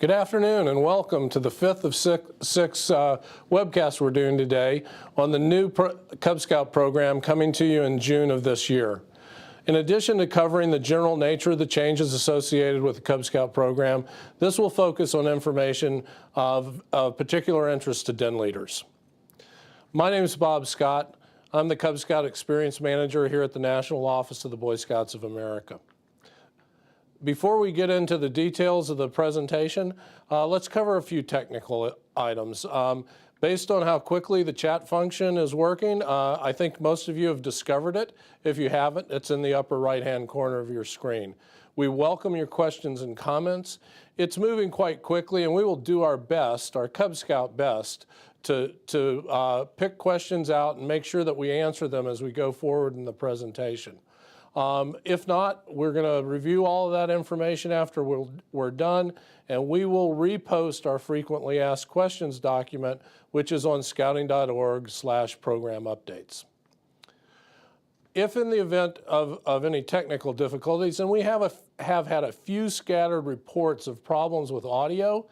Good afternoon and welcome to the fifth of six webcasts we're doing today on the new Cub Scout program coming to you in June of this year. In addition to covering the general nature of the changes associated with the Cub Scout program, this will focus on information of particular interest to den leaders. My name is Bob Scott. I'm the Cub Scout Experience Manager here at the National Office of the Boy Scouts of America. Before we get into the details of the presentation, let's cover a few technical items. Based on how quickly the chat function is working, I think most of you have discovered it. If you haven't, it's in the upper right-hand corner of your screen. We welcome your questions and comments. It's moving quite quickly, and we will do our best, our Cub Scout best, to pick questions out and make sure that we answer them as we go forward in the presentation. If not, we're going to review all of that information after we're done, and we will repost our frequently asked questions document, which is on scouting.org/program updates. If in the event of any technical difficulties, and we have had a few scattered reports of problems with audio,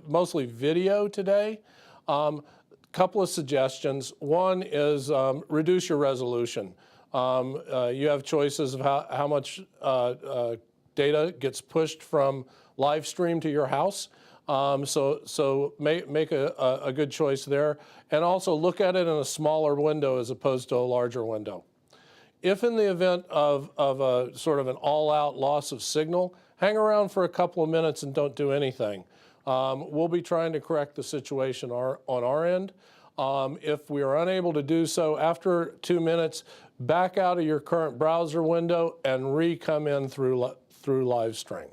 mostly video today, couple of suggestions. One is reduce your resolution. You have choices of how much data gets pushed from live stream to your house. So make a good choice there. And also look at it in a smaller window as opposed to a larger window. If in the event of a sort of an all-out loss of signal, hang around for a couple of minutes and don't do anything. We'll be trying to correct the situation on our end. If we are unable to do so after 2 minutes, back out of your current browser window and come in through live stream.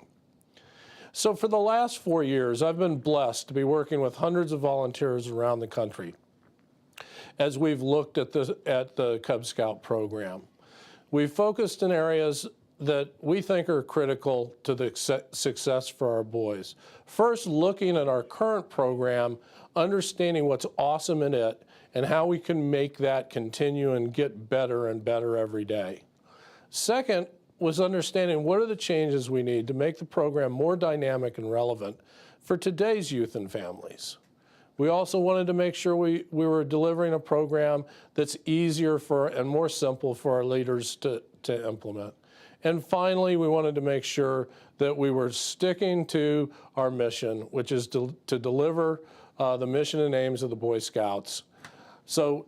So for the last 4 years, I've been blessed to be working with hundreds of volunteers around the country as we've looked at the Cub Scout program. We've focused in areas that we think are critical to the success for our boys. First, looking at our current program, understanding what's awesome in it, and how we can make that continue and get better and better every day. Second was understanding what are the changes we need to make the program more dynamic and relevant for today's youth and families. We also wanted to make sure we were delivering a program that's easier and more simple for our leaders to implement. And finally, we wanted to make sure that we were sticking to our mission, which is to deliver the mission and aims of the Boy Scouts. So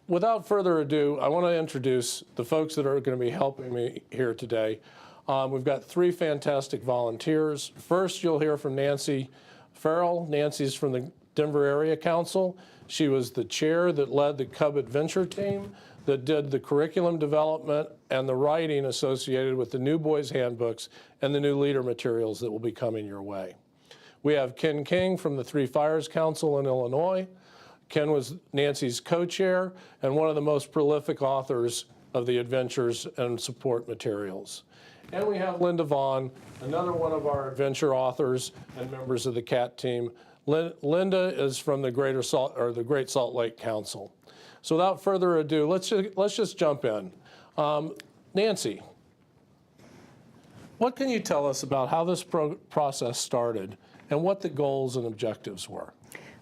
without further ado, I want to introduce the folks that are going to be helping me here today. We've got 3 fantastic volunteers. First, you'll hear from Nancy Farrell. Nancy's from the Denver Area Council. She was the chair that led the Cub Adventure team that did the curriculum development and the writing associated with the new boys handbooks and the new leader materials that will be coming your way. We have Ken King from the Three Fires Council in Illinois. Ken was Nancy's co-chair and one of the most prolific authors of the adventures and support materials. And we have Linda Vaughn, another one of our adventure authors and members of the CAT team. Linda is from the Great Salt Lake Council. So without further ado, let's just jump in. Nancy, what can you tell us about how this process started and what the goals and objectives were?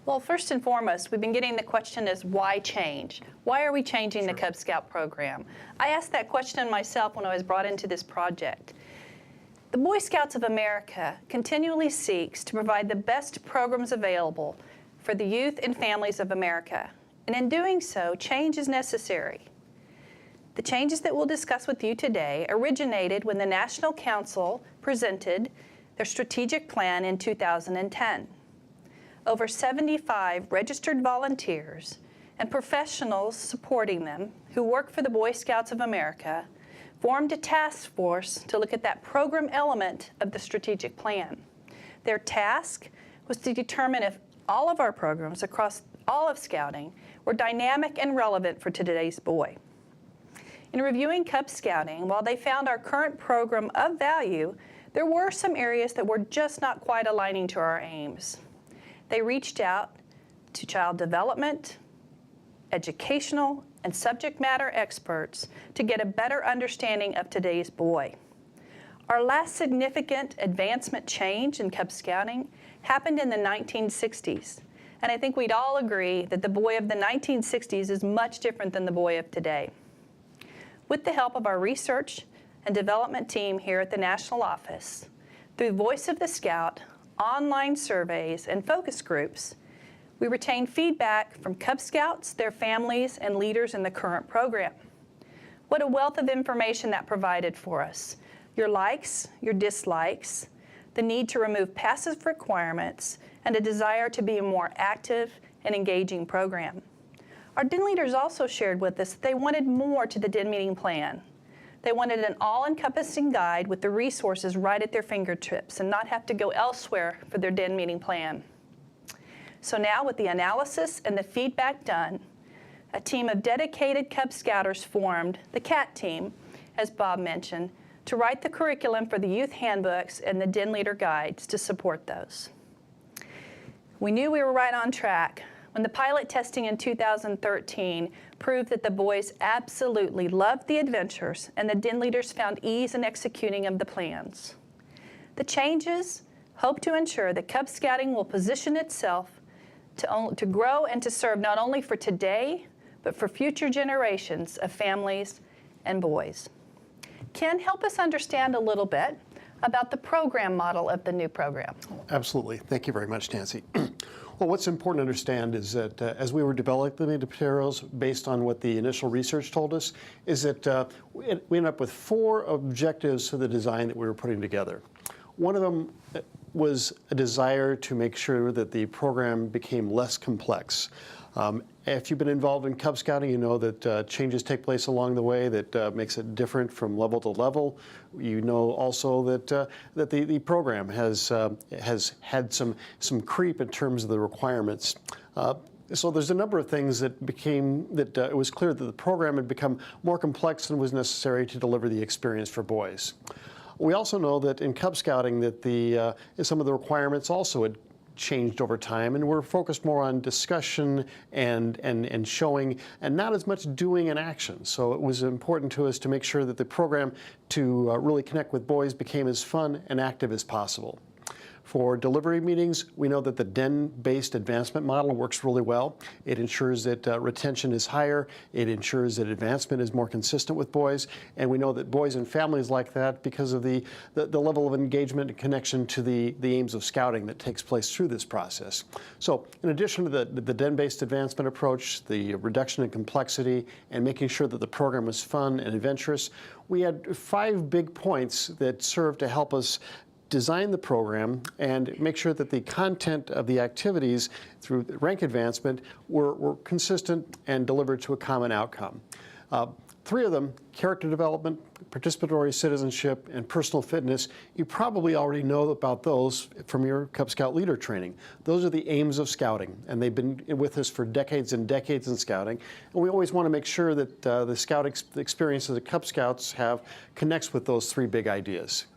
Well, first and foremost, we've been getting the question is why change? Why are we changing the Cub Scout program? I asked that question myself when I was brought into this project. The Boy Scouts of America continually seeks to provide the best programs available for the youth and families of America. And in doing so, change is necessary. The changes that we'll discuss with you today originated when the National Council presented their strategic plan in 2010. Over 75 registered volunteers and professionals supporting them who work for the Boy Scouts of America formed a task force to look at that program element of the strategic plan. Their task was to determine if all of our programs across all of Scouting were dynamic and relevant for today's boy. In reviewing Cub Scouting, while they found our current program of value, there were some areas that were just not quite aligning to our aims. They reached out to child development, educational, and subject matter experts to get a better understanding of today's boy. Our last significant advancement change in Cub Scouting happened in the 1960s. And I think we'd all agree that the boy of the 1960s is much different than the boy of today. With the help of our research and development team here at the National Office, through Voice of the Scout, online surveys, and focus groups, we retained feedback from Cub Scouts, their families, and leaders in the current program. What a wealth of information that provided for us. Your likes, your dislikes, the need to remove passive requirements, and a desire to be a more active and engaging program. Our Den leaders also shared with us that they wanted more to the Den meeting plan. They wanted an all-encompassing guide with the resources right at their fingertips and not have to go elsewhere for their Den meeting plan. So now, with the analysis and the feedback done, a team of dedicated Cub Scouters formed, the CAT team, as Bob mentioned, to write the curriculum for the youth handbooks and the Den leader guides to support those. We knew we were right on track when the pilot testing in 2013 proved that the boys absolutely loved the adventures and the Den leaders found ease in executing of the plans. The changes hope to ensure that Cub Scouting will position itself to grow and to serve not only for today, but for future generations of families and boys. Ken, help us understand a little bit about the program model of the new program. Absolutely. Thank you very much, Nancy. Well, what's important to understand is that as we were developing the materials based on what the initial research told us, is that we ended up with 4 objectives for the design that we were putting together. One of them was a desire to make sure that the program became less complex. If you've been involved in Cub Scouting, you know that changes take place along the way that makes it different from level to level. You know also that the program has had some creep in terms of the requirements. So there's a number of things that it was clear that the program had become more complex than was necessary to deliver the experience for boys. We also know that in Cub Scouting that some of the requirements also had changed over time, and we're focused more on discussion and showing, and not as much doing and action. So it was important to us to make sure that the program to really connect with boys became as fun and active as possible. For delivery meetings, we know that the Den-based advancement model works really well. It ensures that retention is higher. It ensures that advancement is more consistent with boys. And we know that boys and families like that because of the level of engagement and connection to the aims of scouting that takes place through this process. So in addition to the Den-based advancement approach, the reduction in complexity, and making sure that the program was fun and adventurous, we had 5 big points that served to help us design the program and make sure that the content of the activities through rank advancement were consistent and delivered to a common outcome. 3 of them, character development, participatory citizenship, and personal fitness, you probably already know about those from your Cub Scout leader training. Those are the aims of Scouting, and they've been with us for decades and decades in Scouting. And we always want to make sure that the Scout experience that Cub Scouts have connects with those 3 big ideas.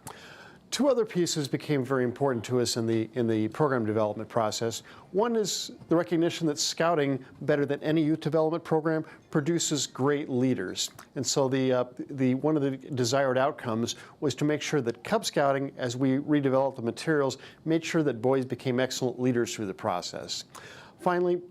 2 other pieces became very important to us in the program development process. One is the recognition that Scouting, better than any youth development program, produces great leaders. And so one of the desired outcomes was to make sure that Cub Scouting, as we redeveloped the materials, made sure that boys became excellent leaders through the process. Finally,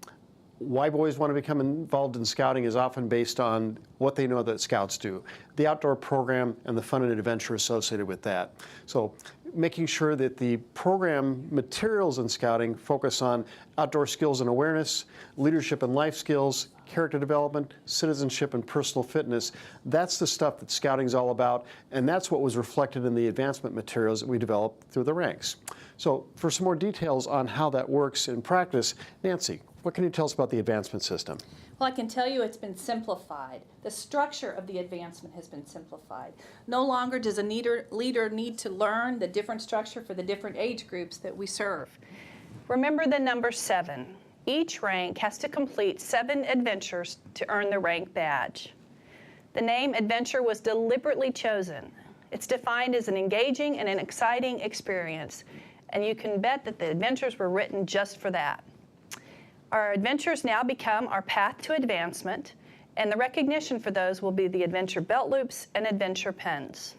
why boys want to become involved in Scouting is often based on what they know that Scouts do, the outdoor program and the fun and adventure associated with that. So making sure that the program materials in Scouting focus on outdoor skills and awareness, leadership and life skills, character development, citizenship, and personal fitness. That's the stuff that Scouting is all about, and that's what was reflected in the advancement materials that we developed through the ranks. So for some more details on how that works in practice, Nancy, what can you tell us about the advancement system? Well, I can tell you it's been simplified. The structure of the advancement has been simplified. No longer does a leader need to learn the different structure for the different age groups that we serve. Remember the number 7. Each rank has to complete 7 adventures to earn the rank badge. The name Adventure was deliberately chosen. It's defined as an engaging and an exciting experience, and you can bet that the adventures were written just for that. Our adventures now become our path to advancement, and the recognition for those will be the adventure belt loops and adventure pens.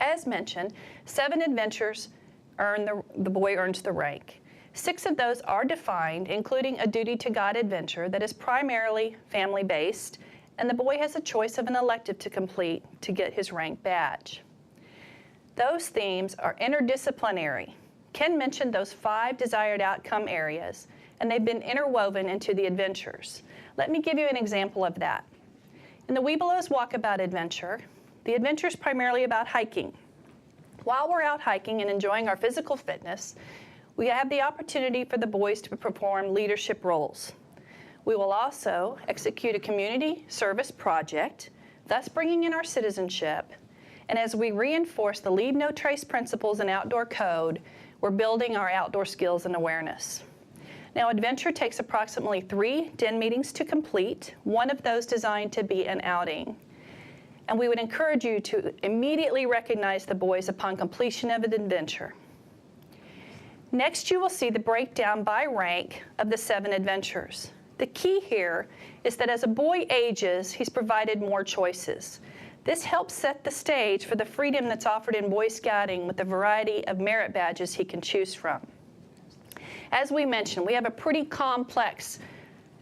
As mentioned, 7 adventures the boy earns the rank. 6 of those are defined, including a duty to God adventure that is primarily family-based, and the boy has a choice of an elective to complete to get his rank badge. Those themes are interdisciplinary. Ken mentioned those 5 desired outcome areas, and they've been interwoven into the adventures. Let me give you an example of that. In the Webelos Walkabout Adventure, the adventure is primarily about hiking. While we're out hiking and enjoying our physical fitness, we have the opportunity for the boys to perform leadership roles. We will also execute a community service project, thus bringing in our citizenship. And as we reinforce the Leave No Trace principles and outdoor code, we're building our outdoor skills and awareness. Now, adventure takes approximately 3 den meetings to complete, one of those designed to be an outing. And we would encourage you to immediately recognize the boys upon completion of an adventure. Next, you will see the breakdown by rank of the 7 adventures. The key here is that as a boy ages, he's provided more choices. This helps set the stage for the freedom that's offered in Boy Scouting with the variety of merit badges he can choose from. As we mentioned, we have a pretty complex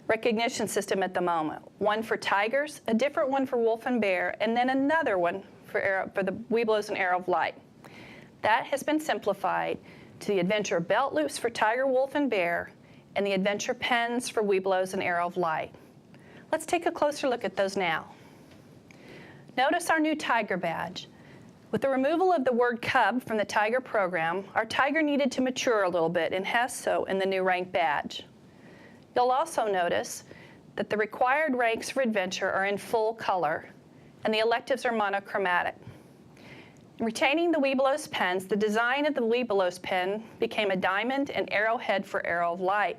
recognition system at the moment. One for tigers, a different one for wolf and bear, and then another one for the Webelos and Arrow of Light. That has been simplified to the adventure belt loops for tiger, wolf, and bear, and the adventure pens for Webelos and Arrow of Light. Let's take a closer look at those now. Notice our new tiger badge. With the removal of the word cub from the tiger program, our tiger needed to mature a little bit and has so in the new rank badge. You'll also notice that the required ranks for adventure are in full color, and the electives are monochromatic. Retaining the Webelos pens, the design of the Webelos pen became a diamond and arrowhead for Arrow of Light.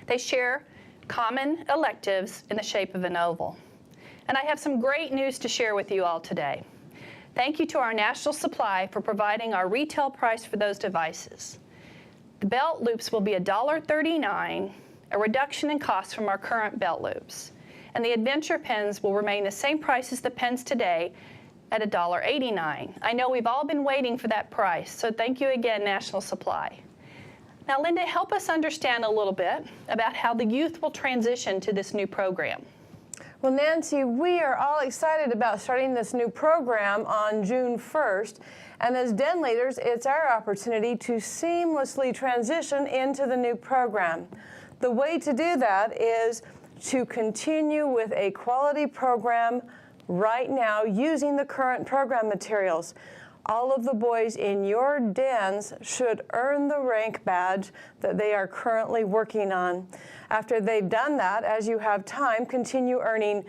They share common electives in the shape of an oval. And I have some great news to share with you all today. Thank you to our National Supply for providing our retail price for those devices. The belt loops will be $1.39, a reduction in cost from our current belt loops. And the adventure pens will remain the same price as the pens today at $1.89. I know we've all been waiting for that price, so thank you again, National Supply. Now, Linda, help us understand a little bit about how the youth will transition to this new program. Well, Nancy, we are all excited about starting this new program on June 1st. And as den leaders, it's our opportunity to seamlessly transition into the new program. The way to do that is to continue with a quality program right now using the current program materials. All of the boys in your dens should earn the rank badge that they are currently working on. After they've done that, as you have time, continue earning,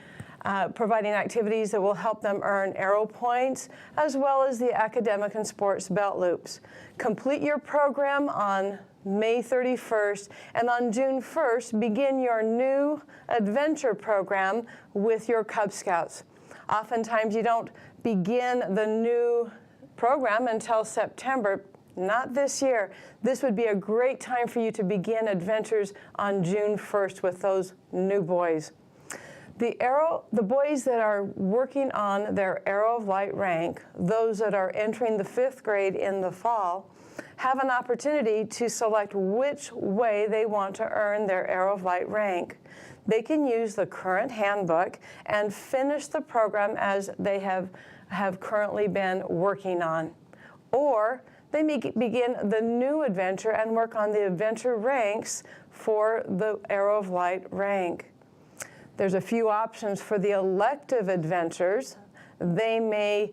providing activities that will help them earn arrow points, as well as the academic and sports belt loops. Complete your program on May 31st, and on June 1st, begin your new adventure program with your Cub Scouts. Oftentimes, you don't begin the new program until September. Not this year. This would be a great time for you to begin adventures on June 1st with those new boys. The boys that are working on their Arrow of Light rank, those that are entering the 5th grade in the fall, have an opportunity to select which way they want to earn their Arrow of Light rank. They can use the current handbook and finish the program as they have currently been working on. Or they may begin the new adventure and work on the adventure ranks for the Arrow of Light rank. There's a few options for the elective adventures. They may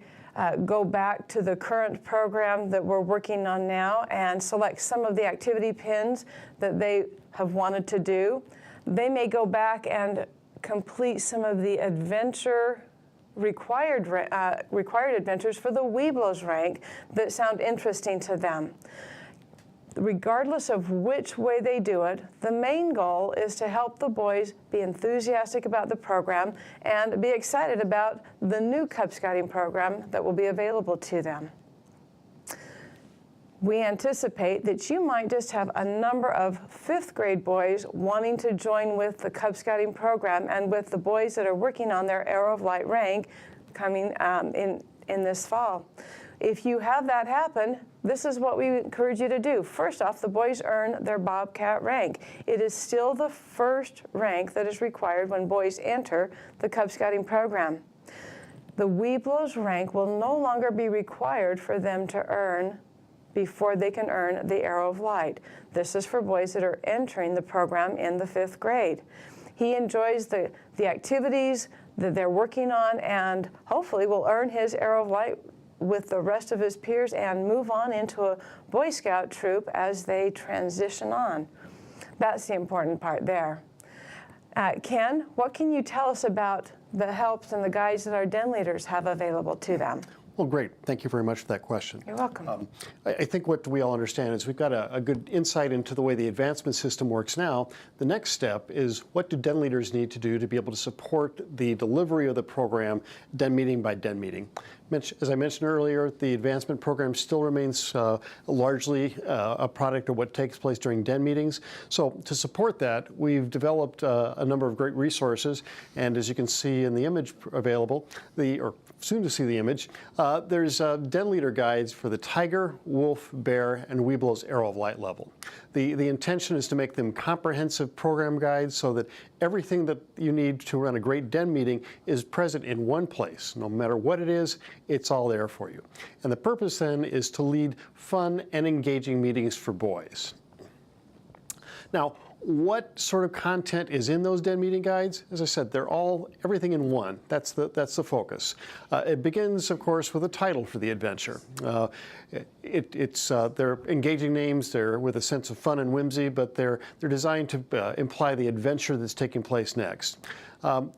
go back to the current program that we're working on now and select some of the activity pins that they have wanted to do. They may go back and complete some of the adventure required adventures for the Webelos rank that sound interesting to them. Regardless of which way they do it, the main goal is to help the boys be enthusiastic about the program and be excited about the new Cub Scouting program that will be available to them. We anticipate that you might just have a number of 5th grade boys wanting to join with the Cub Scouting program, and with the boys that are working on their Arrow of Light rank coming in this fall. If you have that happen, this is what we encourage you to do. First off, the boys earn their Bobcat rank. It is still the first rank that is required when boys enter the Cub Scouting program. The Webelos rank will no longer be required for them to earn before they can earn the Arrow of Light. This is for boys that are entering the program in the 5th grade. He enjoys the activities that they're working on and hopefully will earn his Arrow of Light with the rest of his peers and move on into a Boy Scout troop as they transition on. That's the important part there. Ken, what can you tell us about the helps and the guides that our den leaders have available to them? Well, great. Thank you very much for that question. You're welcome. I think what we all understand is we've got a good insight into the way the advancement system works now. The next step is, what do den leaders need to do to be able to support the delivery of the program den meeting by den meeting? As I mentioned earlier, the advancement program still remains largely a product of what takes place during den meetings. So to support that, we've developed a number of great resources. And as you can see in the image available, or soon to see the image, there's den leader guides for the Tiger, Wolf, Bear, and Webelos Arrow of Light level. The intention is to make them comprehensive program guides so that everything that you need to run a great den meeting is present in one place. No matter what it is, it's all there for you. And the purpose then is to lead fun and engaging meetings for boys. Now, what sort of content is in those den meeting guides? As I said, they're all everything in one. That's the focus. It begins, of course, with a title for the adventure. They're engaging names. They're with a sense of fun and whimsy, but they're designed to imply the adventure that's taking place next.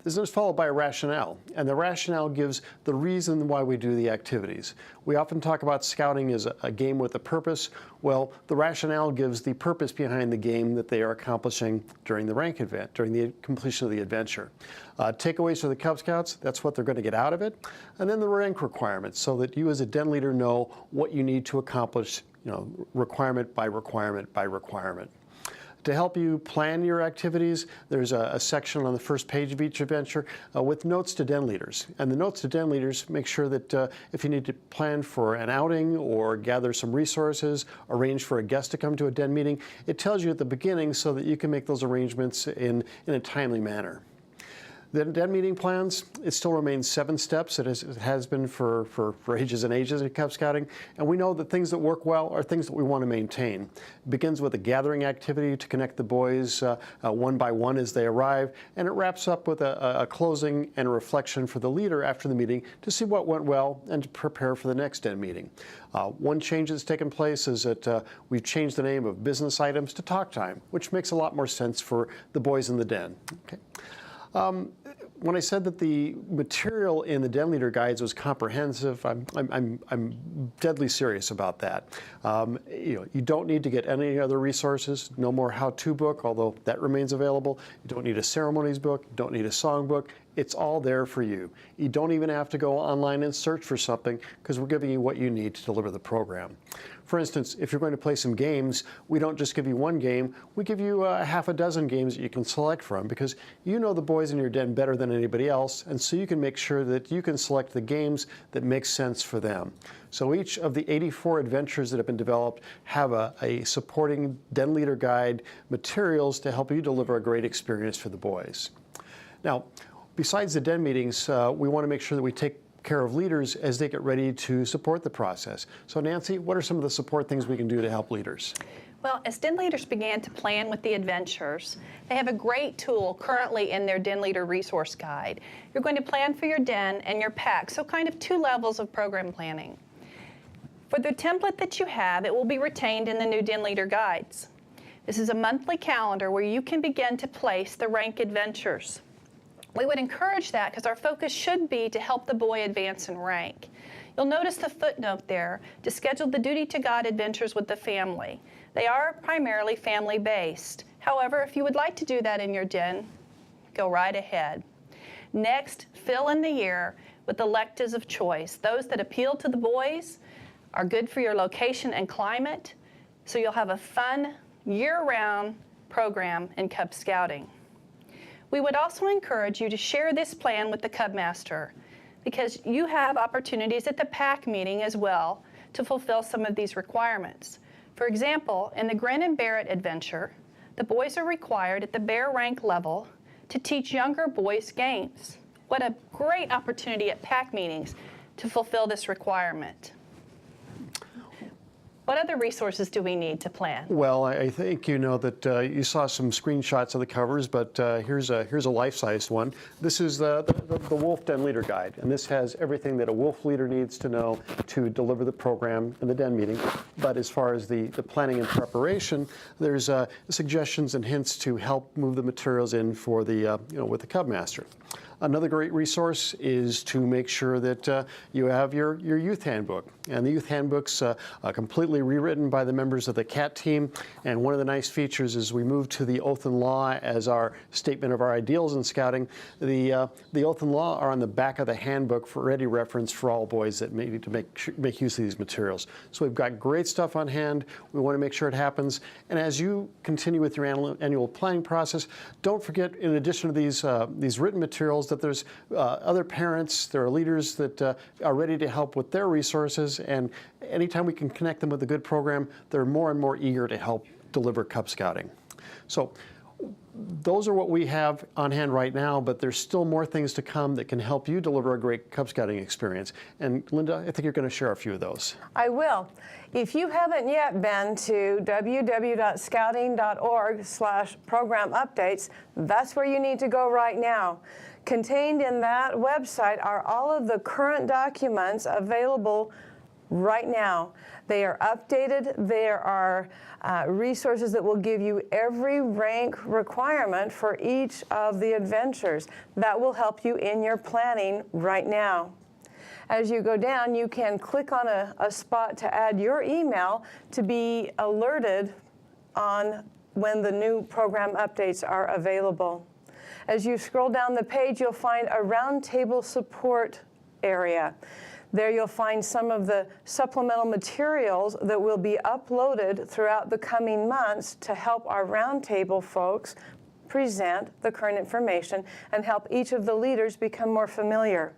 This is followed by a rationale, and the rationale gives the reason why we do the activities. We often talk about scouting as a game with a purpose. Well, the rationale gives the purpose behind the game that they are accomplishing during the rank event, during the completion of the adventure. Takeaways for the Cub Scouts, that's what they're going to get out of it. And then the rank requirements, so that you as a den leader know what you need to accomplish, requirement by requirement by requirement. To help you plan your activities, there's a section on the first page of each adventure with notes to den leaders. And the notes to den leaders make sure that if you need to plan for an outing or gather some resources, arrange for a guest to come to a den meeting, it tells you at the beginning so that you can make those arrangements in a timely manner. The den meeting plans, it still remains 7 steps. It has been for ages and ages in Cub Scouting. And we know that things that work well are things that we want to maintain. It begins with a gathering activity to connect the boys one by one as they arrive. And it wraps up with a closing and a reflection for the leader after the meeting to see what went well and to prepare for the next den meeting. One change that's taken place is that we've changed the name of business items to talk time, which makes a lot more sense for the boys in the den. Okay. When I said that the material in the den leader guides was comprehensive, I'm deadly serious about that. You don't need to get any other resources. No more how-to book, although that remains available. You don't need a ceremonies book. You don't need a song book. It's all there for you. You don't even have to go online and search for something, because we're giving you what you need to deliver the program. For instance, if you're going to play some games, we don't just give you one game, we give you half a dozen games that you can select from, because you know the boys in your den better than anybody else, and so you can make sure that you can select the games that make sense for them. So each of the 84 adventures that have been developed have a supporting den leader guide materials to help you deliver a great experience for the boys. Now, besides the den meetings, we want to make sure that we take care of leaders as they get ready to support the process. So Nancy, what are some of the support things we can do to help leaders? Well, as den leaders began to plan with the adventures, they have a great tool currently in their den leader resource guide. You're going to plan for your den and your pack, so kind of 2 levels of program planning. For the template that you have, it will be retained in the new den leader guides. This is a monthly calendar where you can begin to place the rank adventures. We would encourage that because our focus should be to help the boy advance in rank. You'll notice the footnote there to schedule the Duty to God adventures with the family. They are primarily family-based. However, if you would like to do that in your den, go right ahead. Next, fill in the year with electives of choice. Those that appeal to the boys are good for your location and climate, so you'll have a fun, year-round program in Cub Scouting. We would also encourage you to share this plan with the Cub Master. because you have opportunities at the PAC meeting as well to fulfill some of these requirements. For example, in the Grin and Bear It adventure, the boys are required at the bear rank level to teach younger boys games. What a great opportunity at PAC meetings to fulfill this requirement. What other resources do we need to plan? Well, I think you know that you saw some screenshots of the covers, but here's a life-sized one. This is the Wolf Den Leader Guide, and this has everything that a wolf leader needs to know to deliver the program in the den meeting. But as far as the planning and preparation, there's suggestions and hints to help move the materials in for the with the Cub Master. Another great resource is to make sure that you have your youth handbook. And the youth handbook's completely rewritten by the members of the CAT team. And one of the nice features is we move to the Oath and Law as our statement of our ideals in scouting. The Oath and Law are on the back of the handbook for ready reference for all boys that may need to make use of these materials. So we've got great stuff on hand. We want to make sure it happens. And as you continue with your annual planning process, don't forget, in addition to these written materials, that there's other parents, there are leaders that are ready to help with their resources, and anytime we can connect them with a good program, they're more and more eager to help deliver Cub Scouting. So those are what we have on hand right now, but there's still more things to come that can help you deliver a great Cub Scouting experience. And Linda, I think you're going to share a few of those. I will. If you haven't yet been to www.scouting.org/program updates, that's where you need to go right now. Contained in that website are all of the current documents available right now. They are updated. There are resources that will give you every rank requirement for each of the adventures. That will help you in your planning right now. As you go down, you can click on a spot to add your email to be alerted on when the new program updates are available. As you scroll down the page, you'll find a roundtable support area. There you'll find some of the supplemental materials that will be uploaded throughout the coming months to help our roundtable folks present the current information and help each of the leaders become more familiar.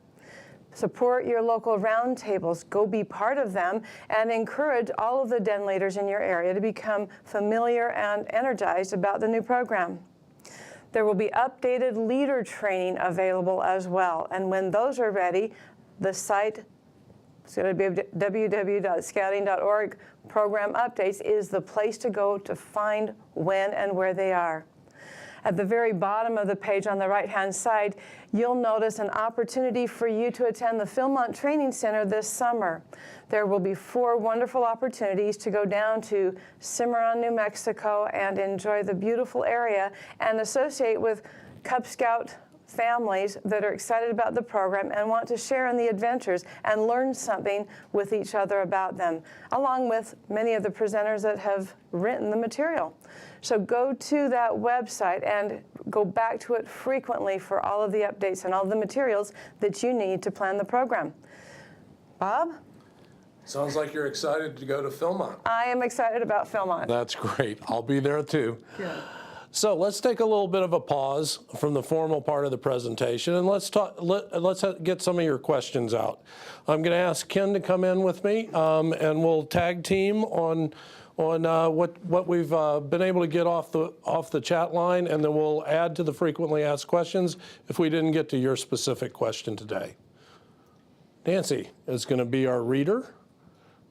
Support your local roundtables, go be part of them, and encourage all of the den leaders in your area to become familiar and energized about the new program. There will be updated leader training available as well, and when those are ready, the site is going to be www.scouting.org. Program updates is the place to go to find when and where they are. At the very bottom of the page on the right-hand side, you'll notice an opportunity for you to attend the Philmont Training Center this summer. There will be 4 wonderful opportunities to go down to Cimarron, New Mexico, and enjoy the beautiful area and associate with Cub Scout families that are excited about the program and want to share in the adventures and learn something with each other about them, along with many of the presenters that have written the material. So go to that website and go back to it frequently for all of the updates and all the materials that you need to plan the program. Bob? Sounds like you're excited to go to Philmont. I am excited about Philmont. That's great. I'll be there too. So let's take a little bit of a pause from the formal part of the presentation, and let's get some of your questions out. I'm going to ask Ken to come in with me, and we'll tag team on what we've been able to get off the chat line, and then we'll add to the frequently asked questions if we didn't get to your specific question today. Nancy is going to be our reader.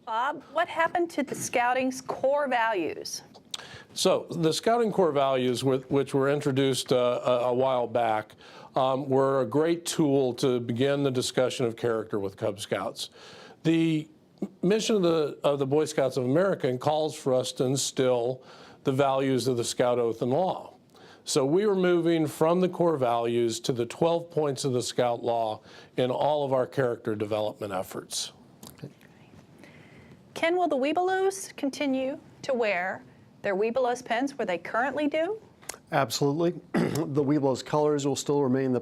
Bob, what happened to the Scouting's core values? So the Scouting core values, which were introduced a while back, were a great tool to begin the discussion of character with Cub Scouts. The mission of the Boy Scouts of America calls for us to instill the values of the Scout Oath and Law. So we were moving from the core values to the 12 points of the Scout Law in all of our character development efforts. Ken, will the Webelos continue to wear their Webelos pins where they currently do? Absolutely. The Webelos colors will still remain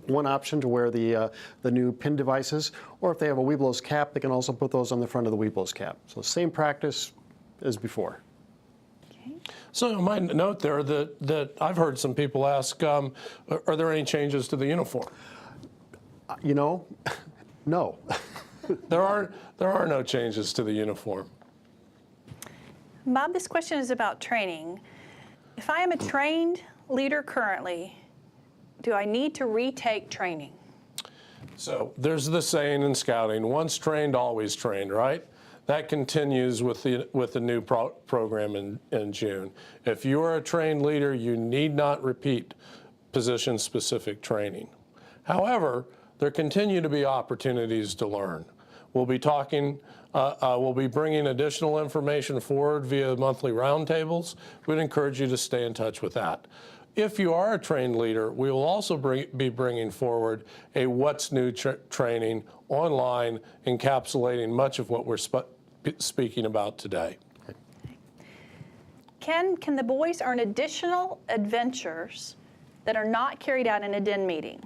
one option to wear the new pin devices, or if they have a Webelos cap, they can also put those on the front of the Webelos cap. So same practice as before. Okay. So I might note there that I've heard some people ask, are there any changes to the uniform? You know, no. There are no changes to the uniform. Bob, this question is about training. If I am a trained leader currently, do I need to retake training? So there's the saying in scouting, once trained, always trained, right? That continues with the new program in June. If you are a trained leader, you need not repeat position-specific training. However, there continue to be opportunities to learn. We'll be bringing additional information forward via monthly roundtables. We'd encourage you to stay in touch with that. If you are a trained leader, we will also be bringing forward a What's New training online, encapsulating much of what we're speaking about today. Can the boys earn additional adventures that are not carried out in a den meeting?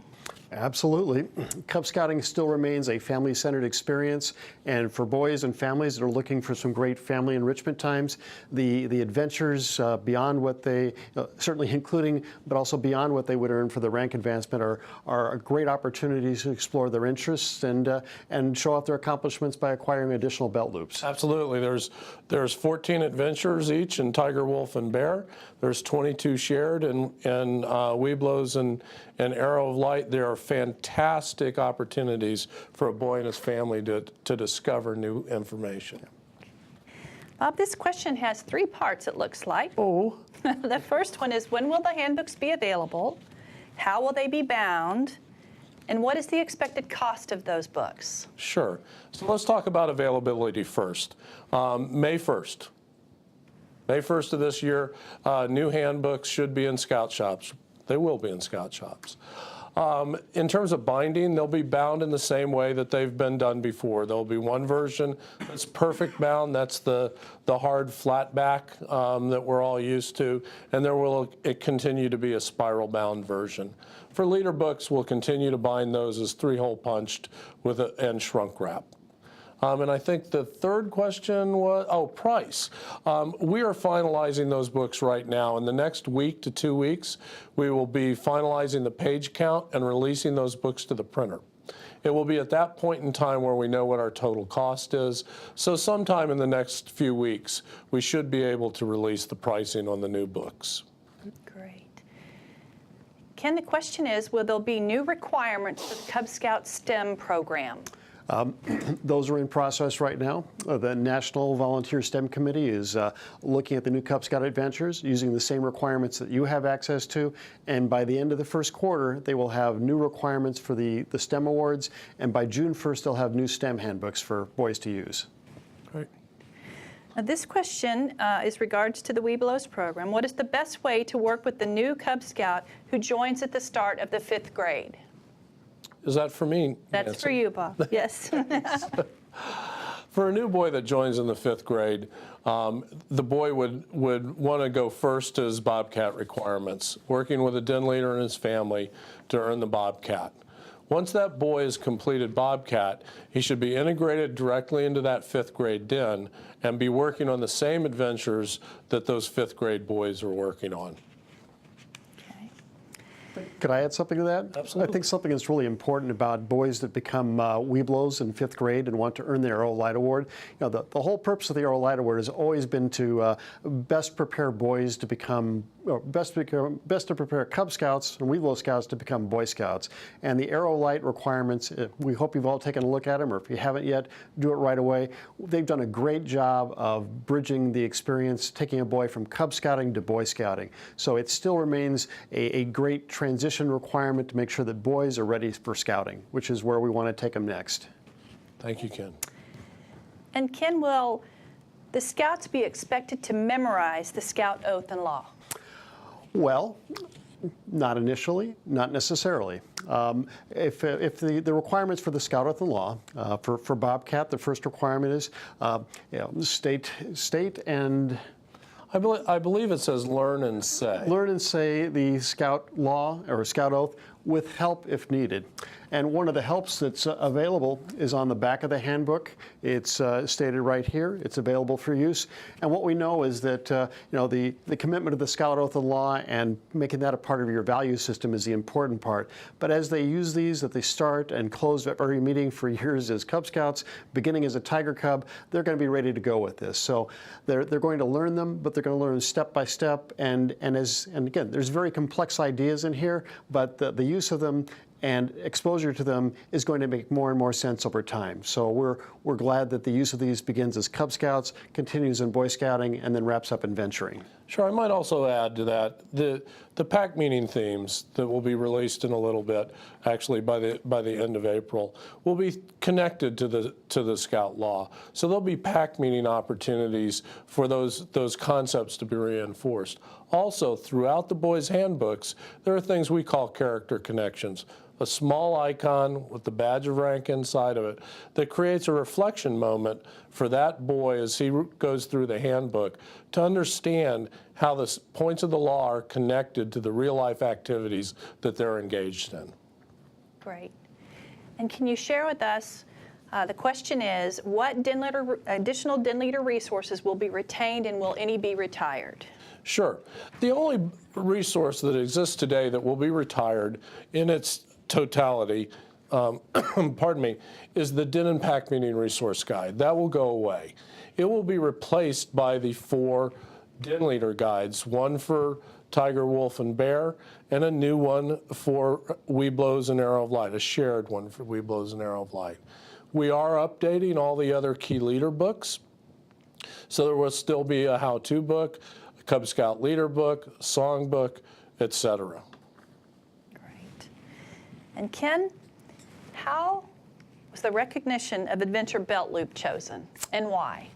Absolutely. Cub Scouting still remains a family-centered experience, and for boys and families that are looking for some great family enrichment times, the adventures beyond what they, certainly including, but also beyond what they would earn for the rank advancement are great opportunities to explore their interests and show off their accomplishments by acquiring additional belt loops. Absolutely. There's 14 adventures each in Tiger, Wolf, and Bear. There's 22 shared in Webelos and Arrow of Light. There are fantastic opportunities for a boy and his family to discover new information. Bob, this question has 3 parts, it looks like. Oh. The first one is, when will the handbooks be available? How will they be bound? And what is the expected cost of those books? Sure. So let's talk about availability first. May 1st. May 1st of this year, new handbooks should be in scout shops. They will be in scout shops. In terms of binding, they'll be bound in the same way that they've been done before. There'll be one version that's perfect bound. That's the hard flat back that we're all used to. And there will continue to be a spiral bound version. For leader books, we'll continue to bind those as 3-hole punched and shrunk wrap. And I think the third question was, price. We are finalizing those books right now. In the next week to 2 weeks, we will be finalizing the page count and releasing those books to the printer. It will be at that point in time where we know what our total cost is. So sometime in the next few weeks, we should be able to release the pricing on the new books. Great. Ken, the question is, will there be new requirements for the Cub Scout STEM program? Those are in process right now. The National Volunteer STEM Committee is looking at the new Cub Scout adventures using the same requirements that you have access to, and by the end of the first quarter they will have new requirements for the STEM awards, and by June 1st they'll have new STEM handbooks for boys to use. Great. Now, this question is regards to the Webelos program. What is the best way to work with the new Cub Scout who joins at the start of the 5th grade? Is that for me, That's Nancy? for you, Bob. Yes. For a new boy that joins in the 5th grade, the boy would want to go first to his Bobcat requirements, working with a den leader and his family to earn the Bobcat. Once that boy has completed Bobcat, he should be integrated directly into that 5th grade den and be working on the same adventures that those 5th grade boys are working on. Could I add something to that? Absolutely. I think something that's really important about boys that become Webelos in 5th grade and want to earn the Arrow Light Award. You know, the whole purpose of the Arrow Light Award has always been to best prepare boys to become, best to prepare Cub Scouts and Webelo Scouts to become Boy Scouts. And the Arrow Light requirements, we hope you've all taken a look at them, or if you haven't yet, do it right away. They've done a great job of bridging the experience, taking a boy from Cub Scouting to Boy Scouting. So it still remains a great transition requirement to make sure that boys are ready for Scouting, which is where we want to take them next. Thank you, Ken. And Ken, will the Scouts be expected to memorize the Scout Oath and Law? Well, not initially, not necessarily. If the requirements for the Scout Oath and Law, for Bobcat, the first requirement is state and I believe it says learn and say. learn and say the Scout Law or Scout Oath with help if needed. And one of the helps that's available is on the back of the handbook. It's stated right here. It's available for use. And what we know is that the commitment of the Scout Oath and Law and making that a part of your value system is the important part. But as they use these, that they start and close every meeting for years as Cub Scouts, beginning as a Tiger Cub, they're going to be ready to go with this. So they're going to learn them, but they're going to learn step by step. And again, there's very complex ideas in here, but the use of them and exposure to them is going to make more and more sense over time. So we're glad that the use of these begins as Cub Scouts, continues in Boy Scouting, and then wraps up in venturing. Sure, I might also add to that the PAC meeting themes that will be released in a little bit, actually by the end of April, will be connected to the Scout Law. So there'll be PAC meeting opportunities for those concepts to be reinforced. Also, throughout the boys' handbooks, there are things we call character connections. A small icon with the badge of rank inside of it that creates a reflection moment for that boy as he goes through the handbook to understand how the points of the law are connected to the real-life activities that they're engaged in. Great. And can you share with us, the question is, what additional Den Leader resources will be retained and will any be retired? Sure. The only resource that exists today that will be retired in its totality, pardon me, is the Den and PAC Meeting Resource Guide. That will go away. It will be replaced by the 4 Den Leader guides, one for Tiger, Wolf, and Bear, and a new one for Webelos and Arrow of Light, a shared one for Webelos and Arrow of Light. We are updating all the other key leader books, so there will still be a how-to book, a Cub Scout leader book, a song book, etc. Great. And Ken, how was the recognition of Adventure Belt Loop chosen, and why?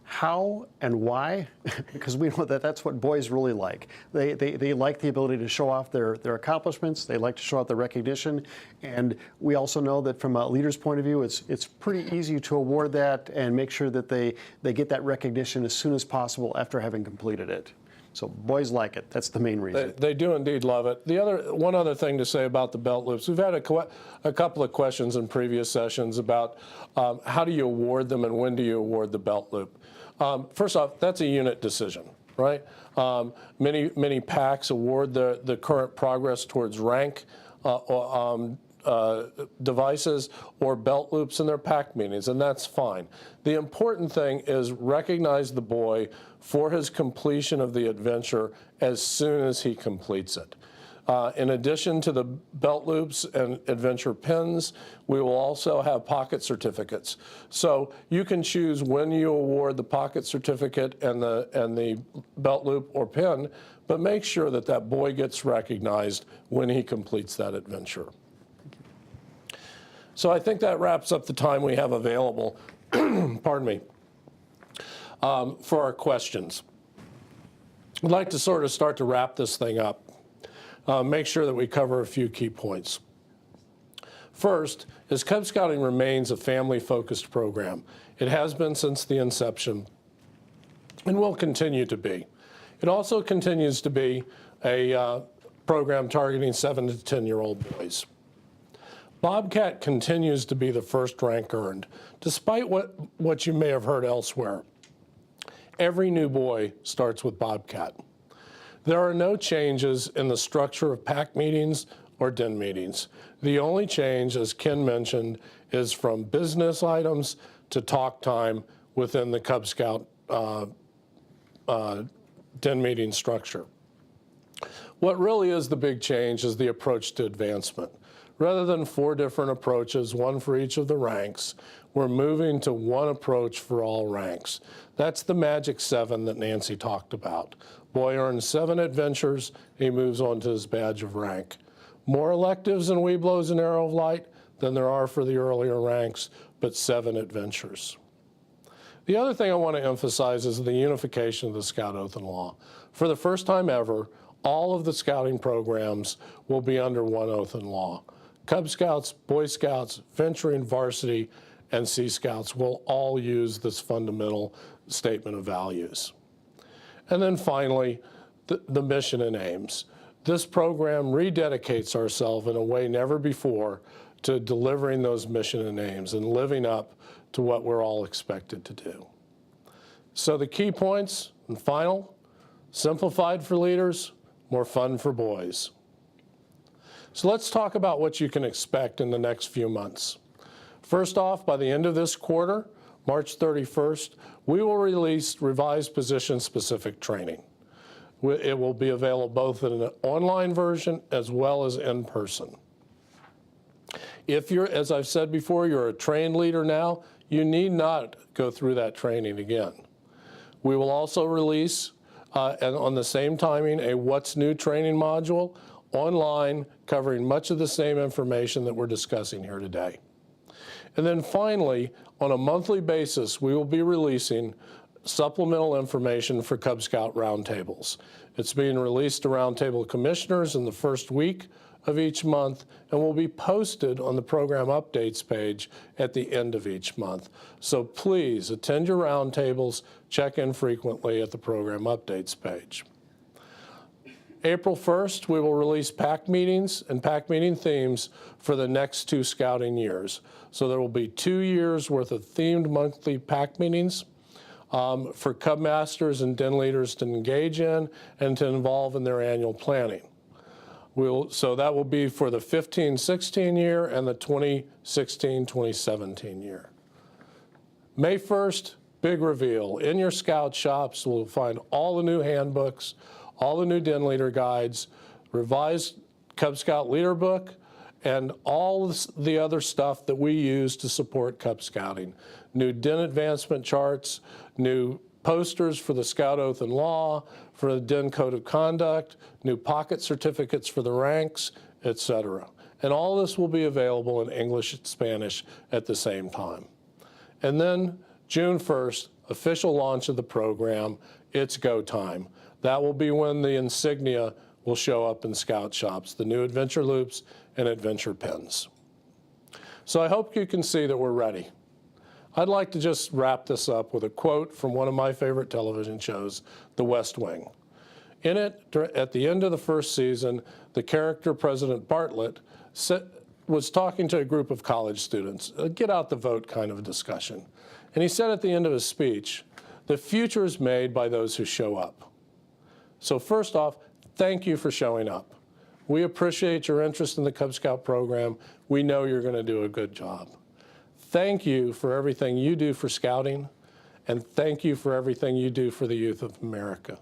How and why? Because we know that that's what boys really like. They like the ability to show off their accomplishments. They like to show off their recognition. And we also know that from a leader's point of view, it's pretty easy to award that and make sure that they get that recognition as soon as possible after having completed it. So boys like it. That's the main reason. They do indeed love it. One other thing to say about the belt loops, we've had a couple of questions in previous sessions about how do you award them and when do you award the belt loop. First off, that's a unit decision, right? Many PACs award the current progress towards rank devices or belt loops in their PAC meetings, and that's fine. The important thing is recognize the boy for his completion of the adventure as soon as he completes it. In addition to the belt loops and adventure pins, we will also have pocket certificates. So you can choose when you award the pocket certificate and the belt loop or pin, but make sure that that boy gets recognized when he completes that adventure. So I think that wraps up the time we have available, pardon me, for our questions. I'd like to sort of start to wrap this thing up. Make sure that we cover a few key points. First, as Cub Scouting remains a family-focused program, it has been since the inception and will continue to be. It also continues to be a program targeting 7 to 10-year-old boys. Bobcat continues to be the first rank earned, despite what you may have heard elsewhere. Every new boy starts with Bobcat. There are no changes in the structure of PAC meetings or Den meetings. The only change, as Ken mentioned, is from business items to talk time within the Cub Scout Den meeting structure. What really is the big change is the approach to advancement. Rather than 4 different approaches, one for each of the ranks, we're moving to one approach for all ranks. That's the magic 7 that Nancy talked about. Boy earns 7 adventures, he moves on to his badge of rank. More electives in Webelos and Arrow of Light than there are for the earlier ranks, but 7 adventures. The other thing I want to emphasize is the unification of the Scout Oath and Law. For the first time ever, all of the scouting programs will be under one oath and law. Cub Scouts, Boy Scouts, Venturing, Varsity, and Sea Scouts will all use this fundamental statement of values. And then finally, the mission and aims. This program rededicates ourselves in a way never before to delivering those mission and aims and living up to what we're all expected to do. So the key points and final: simplified for leaders, more fun for boys. So let's talk about what you can expect in the next few months. First off, by the end of this quarter, March 31st, we will release revised position-specific training. It will be available both in an online version as well as in person. If you're, as I've said before, you're a trained leader now, you need not go through that training again. We will also release, and on the same timing, a What's New training module online covering much of the same information that we're discussing here today. And then finally, on a monthly basis, we will be releasing supplemental information for Cub Scout roundtables. It's being released to Roundtable Commissioners in the first week of each month and will be posted on the program updates page at the end of each month. So please attend your roundtables, check in frequently at the program updates page. April 1st, we will release PAC meetings and PAC meeting themes for the next 2 scouting years. So there will be 2 years worth of themed monthly PAC meetings for Cub Masters and Den leaders to engage in and to involve in their annual planning. So that will be for the 15-16 year and the 2016-2017 year. May 1st, big reveal. In your Scout shops, we'll find all the new handbooks, all the new Den leader guides, revised Cub Scout leader book, and all the other stuff that we use to support Cub Scouting. New Den advancement charts, new posters for the Scout Oath and Law, for the Den Code of Conduct, new pocket certificates for the ranks, etc. And all this will be available in English and Spanish at the same time. And then June 1st, official launch of the program. It's go time. That will be when the insignia will show up in Scout shops, the new Adventure Loops and Adventure Pins. So I hope you can see that we're ready. I'd like to just wrap this up with a quote from one of my favorite television shows, The West Wing. In it, at the end of the first season, the character President Bartlett was talking to a group of college students, a get out the vote kind of discussion. And he said at the end of his speech, "The future is made by those who show up." So first off, thank you for showing up. We appreciate your interest in the Cub Scout program. We know you're going to do a good job. Thank you for everything you do for Scouting, and thank you for everything you do for the youth of America.